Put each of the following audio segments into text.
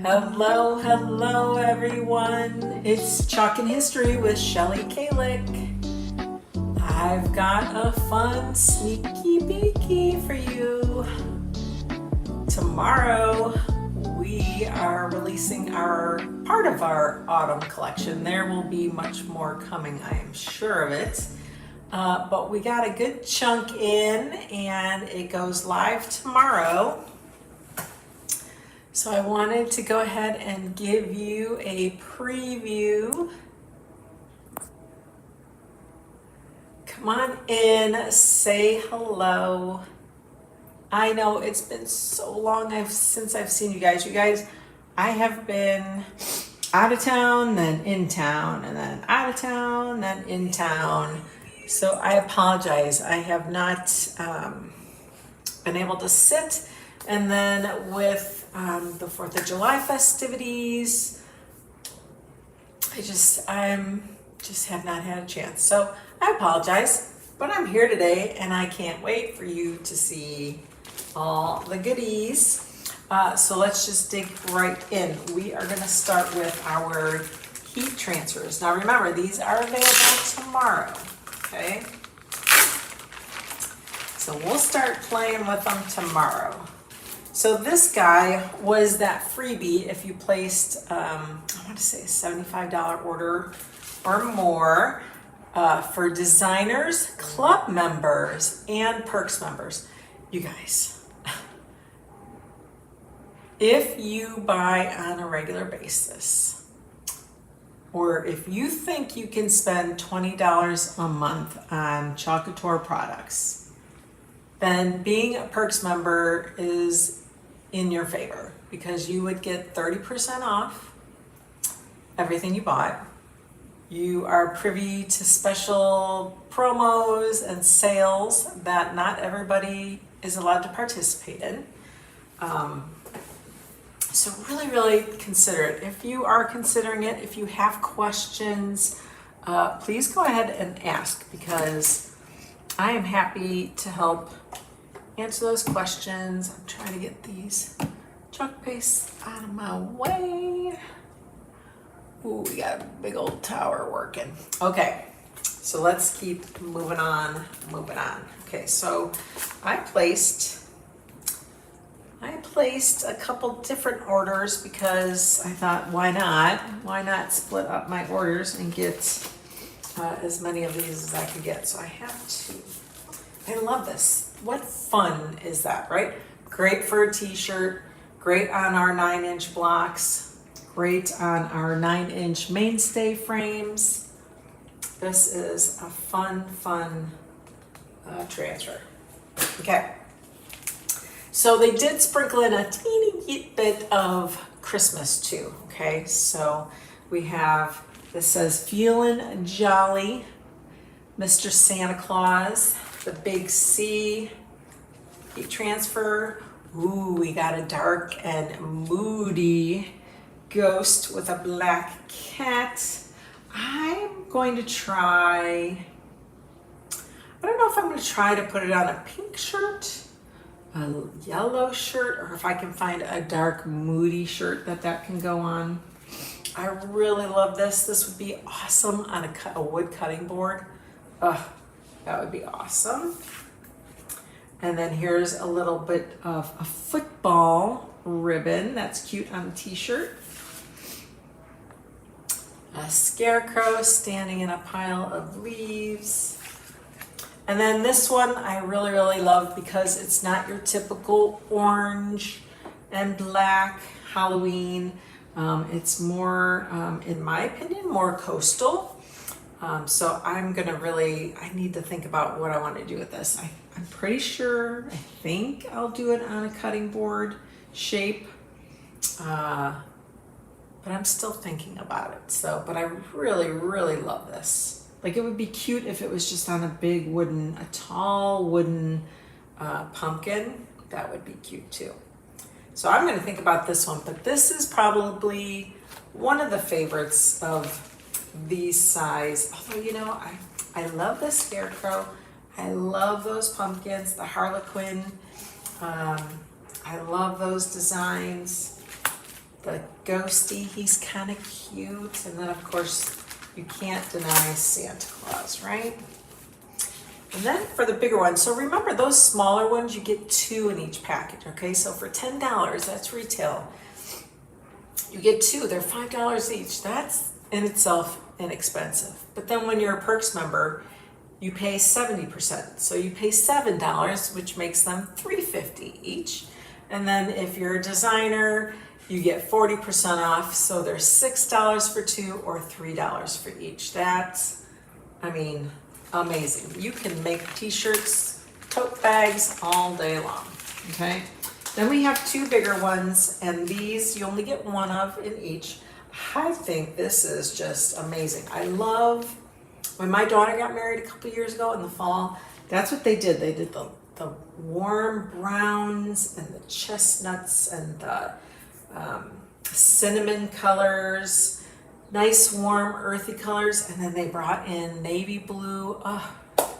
Hello, hello everyone. It's Chalk and History with Shelly Kalick. I've got a fun sneaky peeky for you. Tomorrow we are releasing our part of our autumn collection. There will be much more coming, I am sure of it. But we got a good chunk in and it goes live tomorrow. So I wanted to go ahead and give you a preview. Come on in, say hello. I know it's been so long since I've seen you guys. You guys, I have been out of town, then in town, and then out of town, then in town. So I apologize. I have not been able to sit. And then with the 4th of July festivities, I just have not had a chance. So I apologize, but I'm here today and I can't wait for you to see all the goodies. So let's just dig right in. We are gonna start with our heat transfers. Now remember, these are available tomorrow, okay? So we'll start playing with them tomorrow. So this guy was that freebie if you placed, I want to say a $75 order or more for designers, club members, and perks members. You guys, if you buy on a regular basis, or if you think you can spend $20 a month on Chalk Couture products, then being a perks member is in your favor because you would get 30% off everything you bought. You are privy to special promos and sales that not everybody is allowed to participate in. So really consider it. If you are considering it, if you have questions, please go ahead and ask because I am happy to help answer those questions. I'm trying to get these chalk pastes out of my way. Ooh, we got a big old tower working. Okay, so let's keep moving on. Okay, so I placed a couple different orders because I thought, why not? Why not split up my orders and get as many of these as I could get? So I have two. I love this. What fun is that, right? Great for a t-shirt, great on our 9-inch blocks, great on our 9-inch mainstay frames. This is a fun transfer. Okay. So they did sprinkle in a teeny bit of Christmas too, okay? So we have, this says Feelin' Jolly, Mr. Santa Claus, the big C, heat transfer. Ooh, we got a dark and moody ghost with a black cat. I'm going to try, I don't know if I'm going to try to put it on a pink shirt, a yellow shirt, or if I can find a dark moody shirt that can go on. I really love this. This would be awesome on a wood cutting board. That would be awesome. And then here's a little bit of a football ribbon. That's cute on a t-shirt. A scarecrow standing in a pile of leaves. And then this one I really love because it's not your typical orange and black Halloween. It's more, in my opinion, more coastal. So I'm gonna I need to think about what I want to do with this. I'm pretty sure, I think I'll do it on a cutting board shape, but I'm still thinking about it. So, but I really love this. Like, it would be cute if it was just on a tall wooden pumpkin. That would be cute too. So I'm gonna think about this one, but this is probably one of the favorites of these size. Although, you know, I love the scarecrow. I love those pumpkins, the Harlequin. I love those designs. the ghosty, he's kind of cute. And then of course, you can't deny Santa Claus, right? And then for the bigger ones, so remember those smaller ones, you get 2 in each package, okay? So for $10, that's retail. You get 2, they're $5 each. That's in itself inexpensive. But then when you're a Perks member, you pay 70%. So you pay $7, which makes them $3.50 each. And then if you're a designer, you get 40% off. So there's $6 for 2 or $3 for each. That's, I mean, amazing. You can make t-shirts, tote bags all day long, okay? Then we have 2 bigger ones, and these you only get 1 of in each. I think this is just amazing. I love, when my daughter got married a couple years ago in the fall, that's what they did. They did the warm browns and the chestnuts and the cinnamon colors, nice warm earthy colors, and then they brought in navy blue. Oh,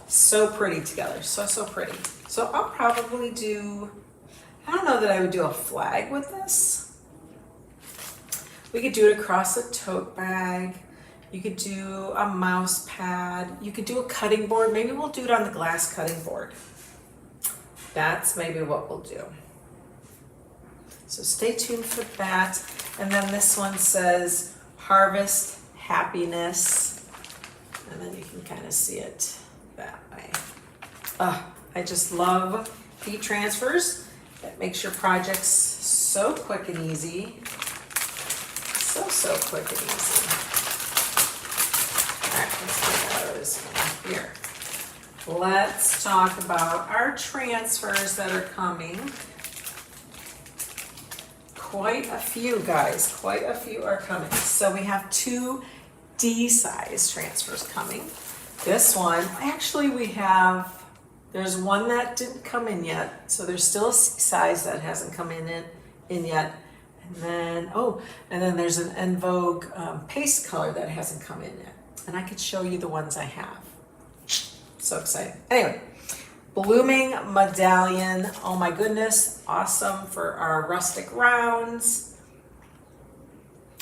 so pretty together, so pretty. So I'll probably do, I don't know that I would do a flag with this. We could do it across a tote bag. You could do a mouse pad. You could do a cutting board. Maybe we'll do it on the glass cutting board. That's maybe what we'll do. So stay tuned for that. And then this one says harvest happiness. And then you can kind of see it that way. I just love heat transfers. That makes your projects so quick and easy. So quick and easy. All right, let's get those in here. Let's talk about our transfers that are coming. Quite a few, guys. Quite a few are coming. So we have 2 D-size transfers coming. This one, actually we have, there's one that didn't come in yet. So there's still a C-size that hasn't come in yet. And then, and then there's an En Vogue paste color that hasn't come in yet. And I could show you the ones I have. So exciting. Anyway, blooming medallion. Oh my goodness, awesome for our rustic rounds.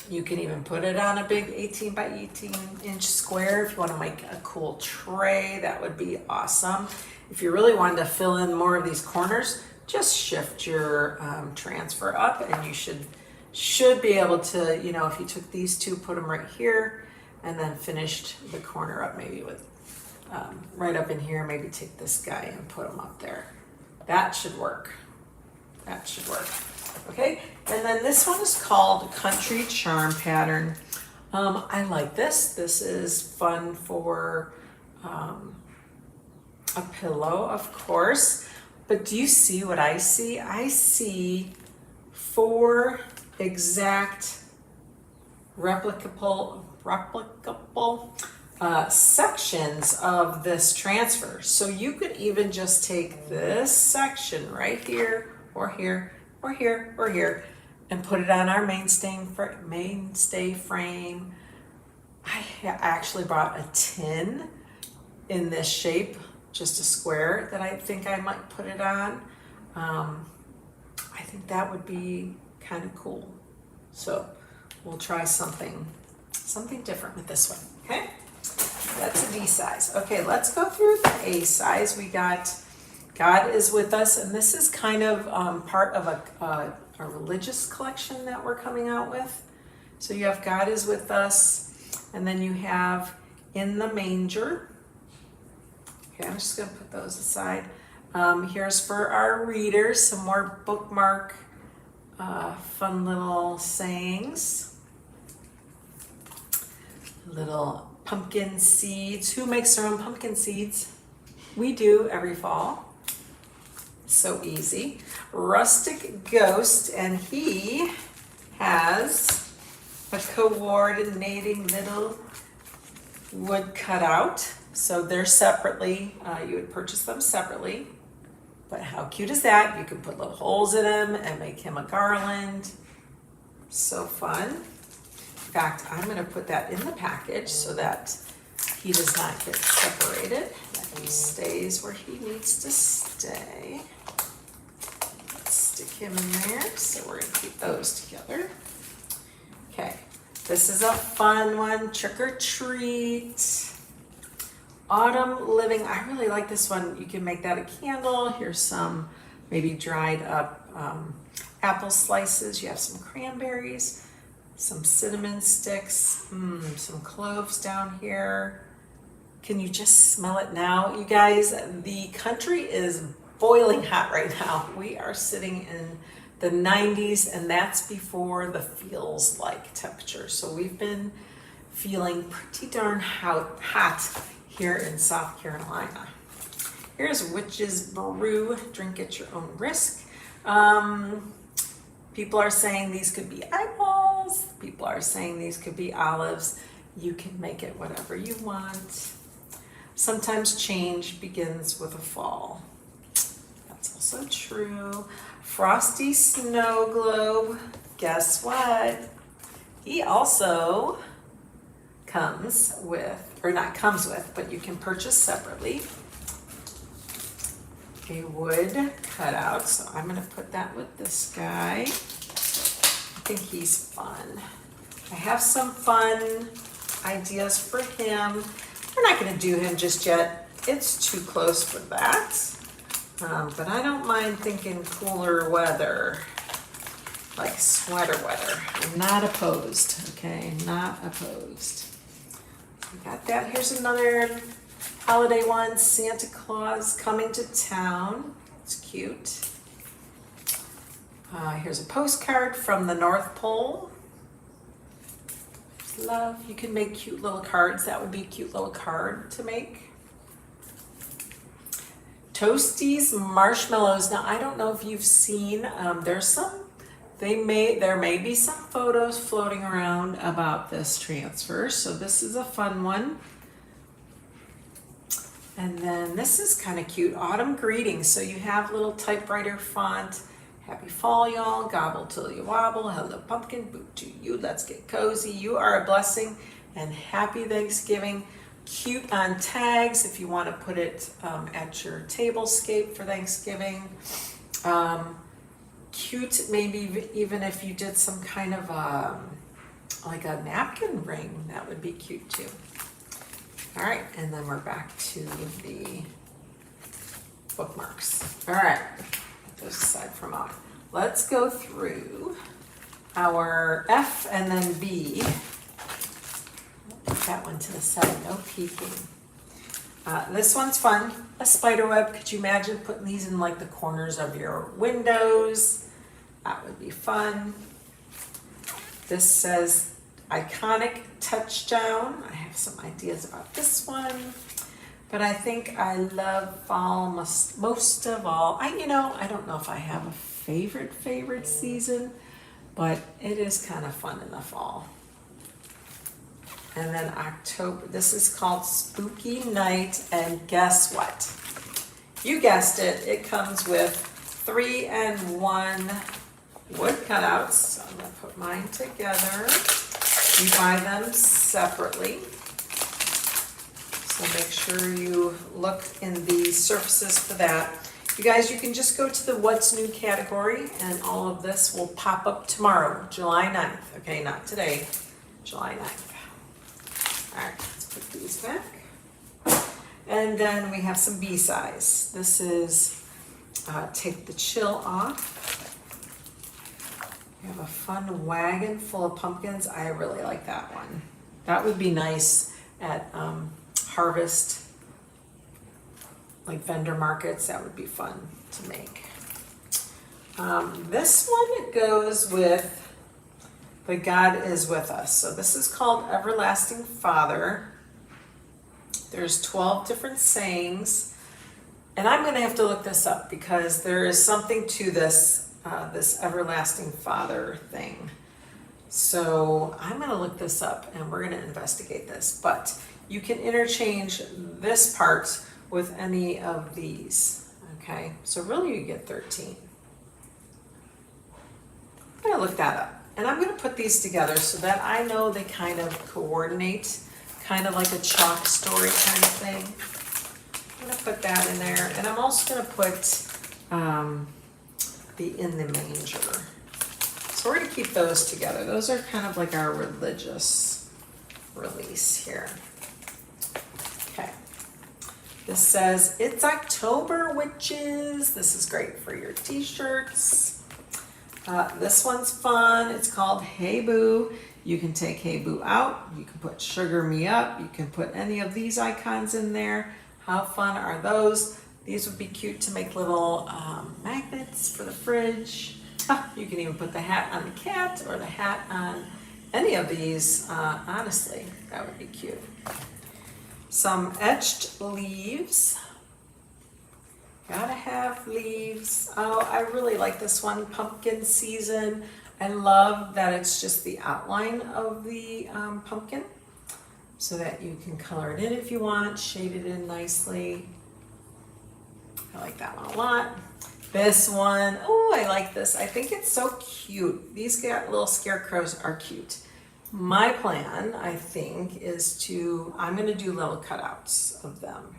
You can even put it on a big 18 by 18 inch square if you want to make a cool tray. That would be awesome. If you really wanted to fill in more of these corners, just shift your transfer up and you should be able to, you know, if you took these 2, put them right here and then finished the corner up maybe with right up in here, maybe take this guy and put him up there. That should work. That should work. Okay, and then this one is called Country Charm Pattern. I like this. This is fun for a pillow, of course. But do you see what I see? I see 4 exact replicable sections of this transfer. So you could even just take this section right here, or here, or here, or here, and put it on our mainstay frame. I actually bought a tin in this shape, just a square, that I think I might put it on. I think that would be kind of cool. So we'll try something different with this one, okay? That's a D size. Okay, let's go through the A size. We got God is With Us, and this is kind of part of a religious collection that we're coming out with. So you have God is With Us, and then you have In the Manger. Okay, I'm just gonna put those aside. Here's for our readers, some more bookmark, fun little sayings. Little pumpkin seeds. Who makes their own pumpkin seeds? We do every fall. So easy. Rustic Ghost, and he has a coordinating little wood cutout. So they're separately, you would purchase them separately. But how cute is that? You can put little holes in them and make him a garland. So fun. In fact, I'm going to put that in the package so that he does not get separated, that he stays where he needs to stay. Let's stick him in there. So we're going to keep those together. This is a fun one, Trick or Treat. Autumn Living, I really like this one. You can make that a candle. Here's some maybe dried up apple slices. You have some cranberries, some cinnamon sticks, some cloves down here. Can you just smell it now? You guys, the country is boiling hot right now. We are sitting in the 90s, and that's before the feels like temperature. So we've been feeling pretty darn hot here in South Carolina. Here's Witch's Brew, drink at your own risk. People are saying these could be eyeballs. People are saying these could be olives. You can make it whatever you want. Sometimes change begins with a fall. That's also true. Frosty Snow Globe, guess what? He also comes with, or not comes with, but you can purchase separately, a wood cutout. So I'm gonna put that with this guy. I think he's fun. I have some fun ideas for him. We're not gonna do him just yet. It's too close for that. But I don't mind thinking cooler weather, like sweater weather. I'm not opposed, okay? Not opposed. We got that. Here's another holiday one, Santa Claus Coming to Town. It's cute. Here's a postcard from the North Pole. Love, you can make cute little cards. That would be a cute little card to make. Toasties Marshmallows. Now, I don't know if you've seen, there may be some photos floating around about this transfer. So this is a fun one. And then this is kind of cute, Autumn Greetings. So you have little typewriter font. Happy fall, y'all. Gobble till you wobble. Hello, pumpkin. Boot to you. Let's get cozy. You are a blessing. And happy Thanksgiving. Cute on tags if you want to put it at your tablescape for Thanksgiving. Cute maybe even if you did some kind of like a napkin ring. That would be cute too. All right, and then we're back to the bookmarks. All right, put those aside for a moment. Let's go through our F and then B. Put that one to the side, no peeking. This one's fun, a spider web. Could you imagine putting these in like the corners of your windows? That would be fun. This says iconic touchdown. I have some ideas about this one, but I think I love fall most of all. I don't know if I have a favorite season, but it is kind of fun in the fall. And then October, this is called Spooky Night, and guess what? You guessed it, it comes with 3-in-1 wood cutouts. So I'm gonna put mine together. You buy them separately. So make sure you look in the surfaces for that. You guys, you can just go to the What's New category and all of this will pop up tomorrow, July 9th. Okay, not today, July 9th. All right, let's put these back. And then we have some B-size. This is Take the Chill Off. We have a fun wagon full of pumpkins. I really like that one. That would be nice at harvest, like vendor markets. That would be fun to make. This one goes with But God is with us. So this is called Everlasting Father. There's 12 different sayings. And I'm going to have to look this up because there is something to this, this Everlasting Father thing. So I'm going to look this up and we're going to investigate this. But you can interchange this part with any of these. Okay, so really you get 13. I'm going to look that up. And I'm going to put these together so that I know they kind of coordinate, kind of like a chalk story kind of thing. I'm going to put that in there. And I'm also going to put the In the Manger. So we're gonna keep those together. Those are kind of like our religious release here. Okay. This says, it's October, witches. This is great for your t-shirts. This one's fun. It's called Hey Boo. You can take Hey Boo out. You can put Sugar Me Up. You can put any of these icons in there. How fun are those? These would be cute to make little magnets for the fridge. You can even put the hat on the cat or the hat on any of these. Honestly, that would be cute. Some etched leaves. Gotta have leaves. Oh, I really like this one, Pumpkin Season. I love that it's just the outline of the pumpkin so that you can color it in if you want, shade it in nicely. I like that one a lot. This one, oh, I like this. I think it's so cute. These little scarecrows are cute. My plan, I think, is I'm gonna do little cutouts of them.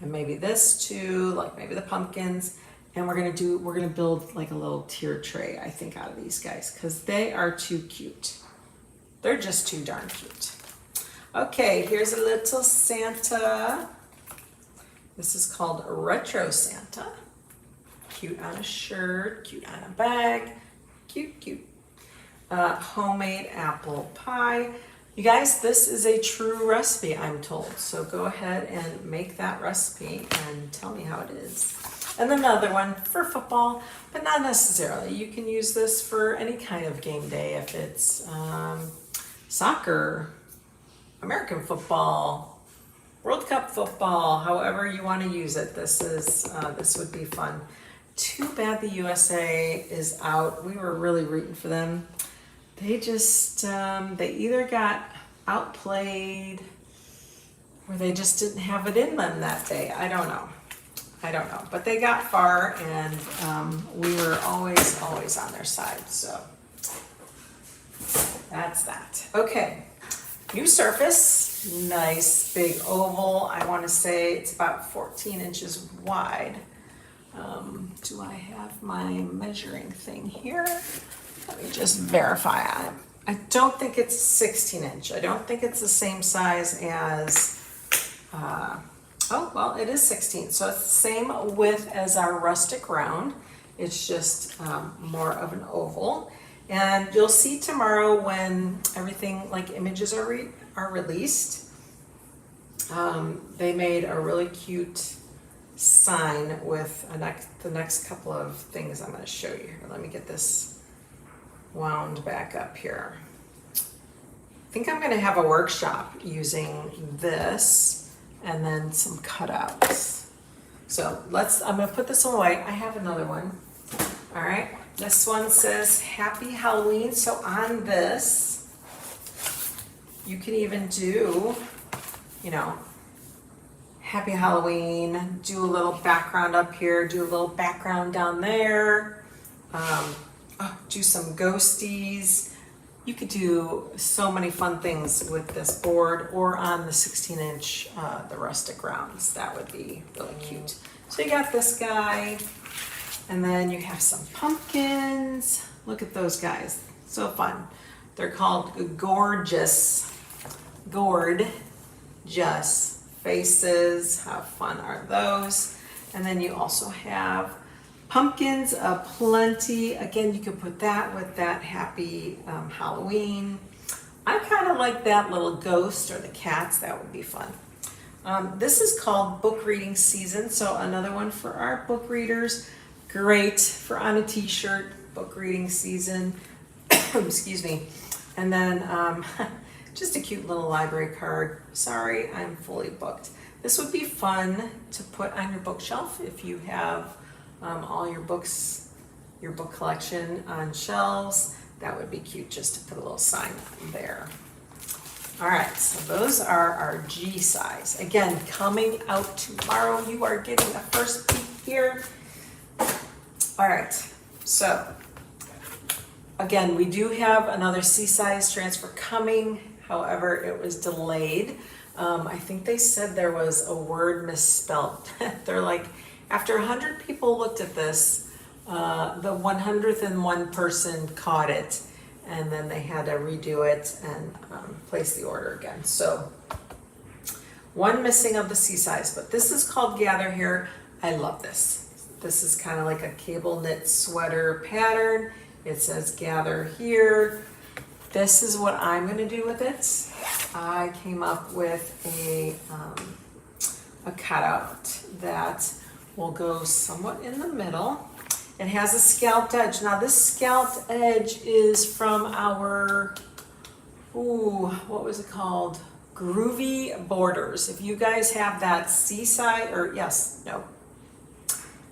And maybe this too, like maybe the pumpkins. And we're gonna build like a little tier tray, I think, out of these guys, because they are too cute. They're just too darn cute. Okay, here's a little Santa. This is called Retro Santa. Cute on a shirt, cute on a bag, cute, cute. Homemade apple pie. You guys, this is a true recipe, I'm told. So go ahead and make that recipe and tell me how it is. And another one for football, but not necessarily. You can use this for any kind of game day, if it's soccer, American football, World Cup football, however you want to use it. This would be fun. Too bad the USA is out. We were really rooting for them. They just, they either got outplayed or they just didn't have it in them that day. I don't know. But they got far, and we were always on their side. So that's that. Okay, new surface, nice big oval. I want to say it's about 14 inches wide. Do I have my measuring thing here? Let me just verify. I don't think it's 16 inch. I don't think it's the same size as, oh, well, it is 16. So it's the same width as our rustic round. It's just more of an oval. And you'll see tomorrow when everything, like images are released. They made a really cute sign with the next couple of things I'm going to show you here. Let me get this wound back up here. I think I'm going to have a workshop using this and then some cutouts. So I'm going to put this away. I have another one. All right. This one says Happy Halloween. So on this, you can even do, Happy Halloween, do a little background up here, do a little background down there, do some ghosties. You could do so many fun things with this board or on the 16-inch, the rustic rounds. That would be really cute. So you got this guy, and then you have some pumpkins. Look at those guys, so fun. They're called gorgeous faces. How fun are those? And then you also have pumpkins aplenty. Again, you could put that with that happy Halloween. I kind of like that little ghost or the cats. That would be fun. This is called book reading season. So another one for our book readers. Great for on a t-shirt, book reading season. Excuse me. And then just a cute little library card. Sorry, I'm fully booked. This would be fun to put on your bookshelf if you have all your books, your book collection on shelves. That would be cute just to put a little sign there. All right, so those are our G size. Again, coming out tomorrow. You are getting the first peek here. All right, so again, we do have another C size transfer coming. However, it was delayed. I think they said there was a word misspelled. They're like, after 100 people looked at this, the 101 person caught it, and then they had to redo it and place the order again. So one missing of the C size, but this is called Gather Here. I love this. This is kind of like a cable knit sweater pattern. It says Gather Here. This is what I'm going to do with it. I came up with a cutout that will go somewhat in the middle. It has a scalped edge. Now this scalped edge is from our, what was it called? Groovy Borders. If you guys have that C size, or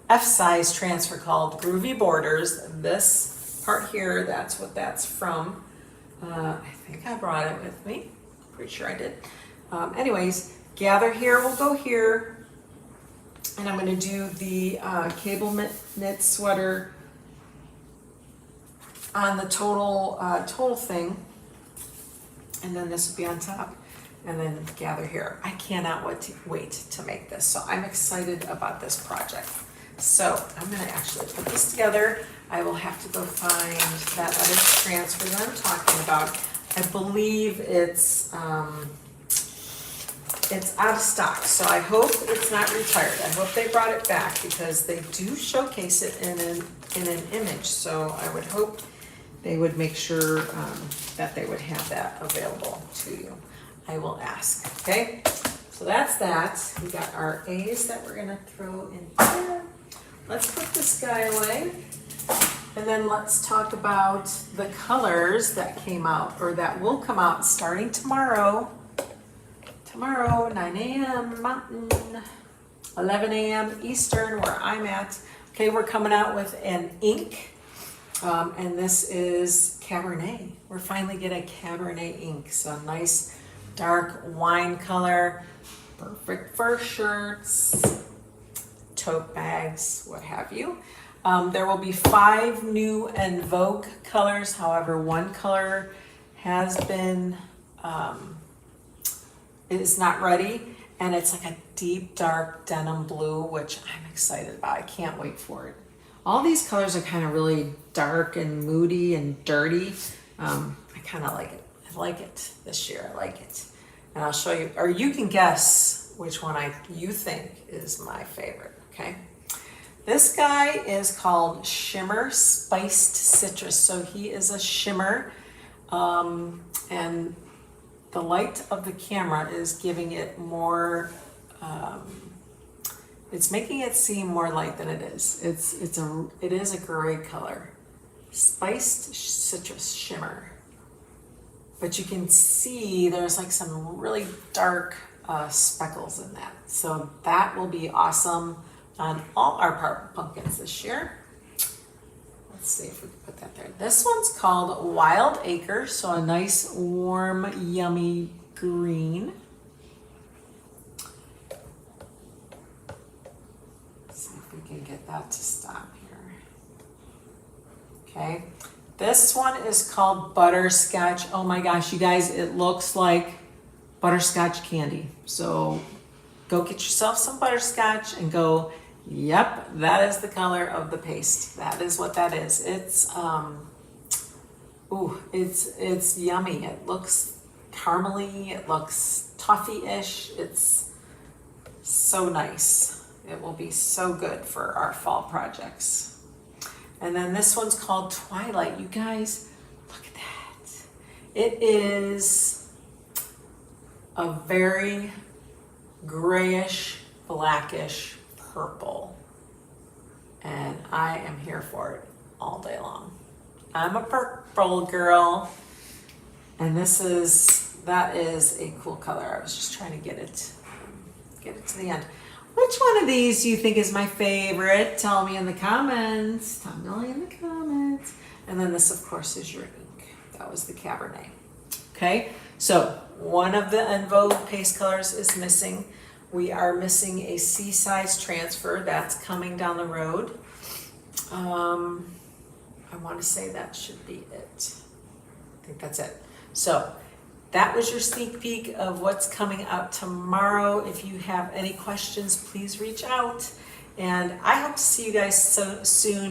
F size transfer called Groovy Borders, this part here, that's what that's from. I think I brought it with me. Pretty sure I did. Anyways, Gather Here will go here. And I'm going to do the cable knit sweater on the total thing. And then this will be on top. And then Gather Here. I cannot wait to make this. So I'm excited about this project. So I'm going to actually put this together. I will have to go find that other transfer that I'm talking about. I believe it's out of stock, so I hope it's not retired. I hope they brought it back because they do showcase it in an image. So I would hope they would make sure that they would have that available to you. I will ask. Okay, so that's that. We got our A's that we're gonna throw in here. Let's put this guy away, and then let's talk about the colors that came out, or that will come out starting tomorrow. Tomorrow, 9 a.m. Mountain, 11 a.m. Eastern, where I'm at. Okay, we're coming out with an ink, and this is Cabernet. We're finally getting Cabernet ink, so nice dark wine color, perfect for shirts, tote bags, what have you. There will be 5 new and Vogue colors. However, one color has been is not ready, and it's like a deep dark denim blue, which I'm excited about. I can't wait for it. All these colors are kind of really dark and moody and dirty. I kind of like it. I like it this year. I like it, and I'll show you, or you can guess which one you think is my favorite. Okay, this guy is called Shimmer Spiced Citrus. So he is a shimmer, and the light of the camera is giving it more, it's making it seem more light than it is. It is a gray color. Spiced citrus shimmer. But you can see there's like some really dark speckles in that. So that will be awesome on all our pumpkins this year. Let's see if we can put that there. This one's called Wild Acre, so a nice, warm, yummy green. Let's see if we can get that to stop here. Okay, this one is called Butterscotch. Oh my gosh, you guys, it looks like butterscotch candy. So go get yourself some butterscotch and go, yep, that is the color of the paste. That is what that is. It's it's yummy. It looks caramely. It looks toffee-ish. It's so nice. It will be so good for our fall projects. And then this one's called Twilight. You guys, look at that. It is a very grayish, blackish purple, and I am here for it all day long. I'm a purple girl, and that is a cool color. I was just trying to get it to the end. Which one of these do you think is my favorite? Tell me in the comments. Tell me in the comments. And then this, of course, is your ink. That was the Cabernet. Okay, so one of the En Vogue paste colors is missing. We are missing a C size transfer. That's coming down the road. I want to say that should be it. I think that's it. So that was your sneak peek of what's coming out tomorrow. If you have any questions, please reach out. And I hope to see you guys so soon.